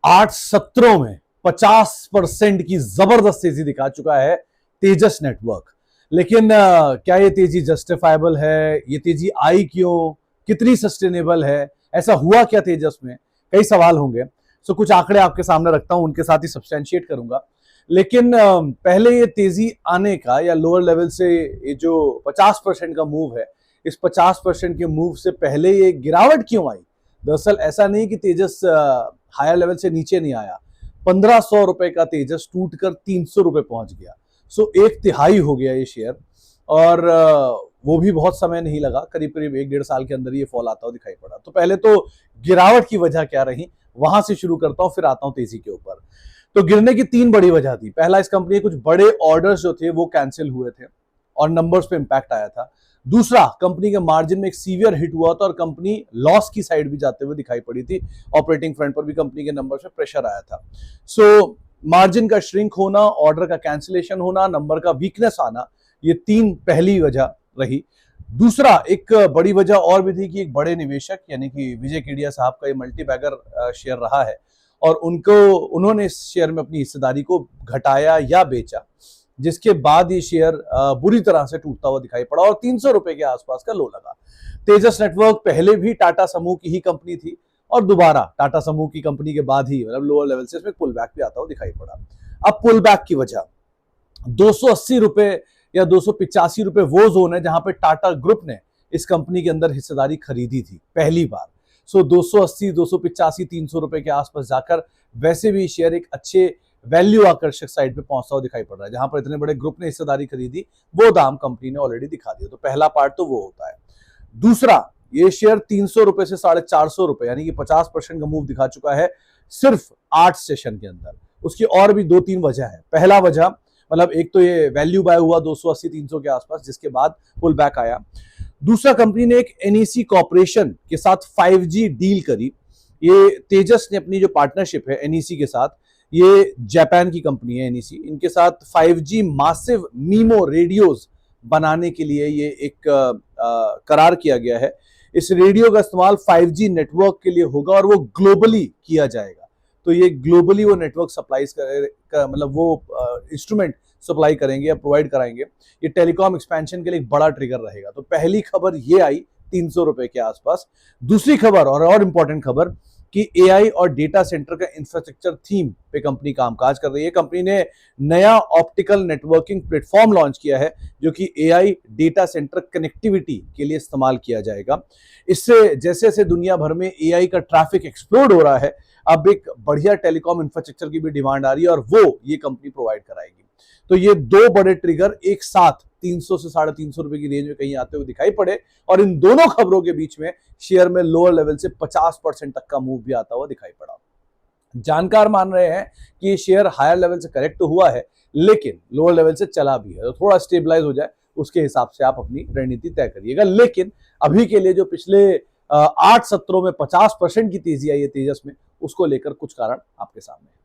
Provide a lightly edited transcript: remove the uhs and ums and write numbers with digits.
8 सत्रों में 50% की जबरदस्त तेजी दिखा चुका है तेजस नेटवर्क। लेकिन क्या ये तेजी जस्टिफाइबल है? ये तेजी आई क्यों? कितनी सस्टेनेबल है? ऐसा हुआ क्या तेजस में? कई सवाल होंगे। सो कुछ आंकड़े आपके सामने रखता हूं, उनके साथ ही सब्सटेंशिएट करूंगा। लेकिन पहले ये तेजी आने का या लोअर लेवल से ये जो 50% का मूव है, इस 50% के मूव से पहले ये गिरावट क्यों आई? दरअसल ऐसा नहीं कि तेजस हायर लेवल से नीचे नहीं आया। 1500 रुपए का तेजस टूटकर 300 रुपए पहुंच गया। सो 1/3 हो गया ये शेयर। और वो भी बहुत समय नहीं लगा, करीब करीब 1-1.5 साल के अंदर ये फॉल आता हुआ दिखाई पड़ा। तो पहले तो गिरावट की वजह क्या रही, वहां से शुरू करता हूं, फिर आता हूं तेजी के ऊपर। तो गिरने की 3 बड़ी वजह थी। पहला, इस कंपनी के कुछ बड़े ऑर्डर्स जो थे वो कैंसिल हुए थे और नंबर्स पे इंपैक्ट आया था। दूसरा, कंपनी के मार्जिन में एक सीवियर हिट हुआ था और कंपनी लॉस की साइड भी जाते हुए दिखाई पड़ी थी। ऑपरेटिंग फ्रंट पर भी कंपनी के नंबर्स में प्रेशर आया था। सो मार्जिन का श्रिंक होना, ऑर्डर का कैंसिलेशन होना, नंबर का वीकनेस आना, ये 3 पहली वजह रही। दूसरा, एक बड़ी वजह और भी थी कि एक बड़े निवेशक यानी कि विजय केडिया साहब का ये मल्टी बैगर शेयर रहा है और उन्होंने इस शेयर में अपनी हिस्सेदारी को घटाया या बेचा, जिसके बाद ये शेयर बुरी तरह से टूटता हुआ दिखाई पड़ा और 300 रुपए के आसपास का लो लगा। तेजस नेटवर्क पहले भी टाटा समूह की ही कंपनी थी और दोबारा टाटा समूह की कंपनी के बाद ही मतलब लोअर लेवल से इसमें पुल बैक भी आता हुआ दिखाई पड़ा। अब पुल बैक की वजह, 280 रुपए या 285 रुपए वो जोन है जहां पे टाटा ग्रुप ने इस कंपनी के अंदर हिस्सेदारी खरीदी थी पहली बार। सो 280, 285, 300 रुपए के आसपास जाकर वैसे भी शेयर एक अच्छे वैल्यू आकर्षक साइड पे पहुंचता हुआ दिखाई पड़ रहा है। जहां पर इतने बड़े ग्रुप ने हिस्सेदारी खरीदी, वो दाम कंपनी ने ऑलरेडी दिखा दिया। तो पहला पार्ट तो वो होता है। दूसरा, ये शेयर 300 रुपए से 450 रुपए यानी कि 50% का मूव दिखा चुका है सिर्फ 8 सेशन के अंदर। उसकी और भी 2-3 वजह है। पहला वजह, मतलब एक तो ये वैल्यू बाय हुआ 280-300 के आसपास, जिसके बाद पुल बैक आया। दूसरा, कंपनी ने एक एनईसी कॉर्पोरेशन के साथ 5G डील करी। ये तेजस ने अपनी जो पार्टनरशिप है एनईसी के साथ, ये जापान की कंपनी है एनईसी, इनके साथ 5G मासिव मीमो रेडियोज बनाने के लिए ये एक करार किया गया है। इस रेडियो का इस्तेमाल 5G नेटवर्क के लिए होगा और वो ग्लोबली किया जाएगा। तो ये ग्लोबली वो नेटवर्क सप्लाई मतलब वो इंस्ट्रूमेंट सप्लाई करेंगे या प्रोवाइड कराएंगे। ये टेलीकॉम एक्सपेंशन के लिए एक बड़ा ट्रिगर रहेगा। तो पहली खबर ये आई 300 रुपए के आसपास। दूसरी खबर और इंपॉर्टेंट खबर कि एआई और डेटा सेंटर का इंफ्रास्ट्रक्चर थीम पे कंपनी कामकाज कर रही है। कंपनी ने नया ऑप्टिकल नेटवर्किंग प्लेटफॉर्म लॉन्च किया है जो कि एआई डेटा सेंटर कनेक्टिविटी के लिए इस्तेमाल किया जाएगा। इससे जैसे जैसे दुनिया भर में एआई का ट्रैफिक एक्सप्लोड हो रहा है, अब एक बढ़िया टेलीकॉम इंफ्रास्ट्रक्चर की भी डिमांड आ रही है और वो ये कंपनी प्रोवाइड कराएगी। तो ये 2 बड़े ट्रिगर एक साथ 300 से 350 रुपए की रेंज में कहीं आते हुए दिखाई पड़े और इन दोनों खबरों के बीच में शेयर में लोअर लेवल से 50% तक का मूव भी आता हुआ दिखाई पड़ा। जानकार मान रहे हैं कि ये शेयर हायर लेवल से करेक्ट तो हुआ है, लेकिन लोअर लेवल से चला भी है। तो थोड़ा स्टेबलाइज हो जाए, उसके हिसाब से आप अपनी रणनीति तय करिएगा। लेकिन अभी के लिए जो पिछले 8 सत्रों में 50% की तेजी आई है तेजस में, उसको लेकर कुछ कारण आपके सामने है।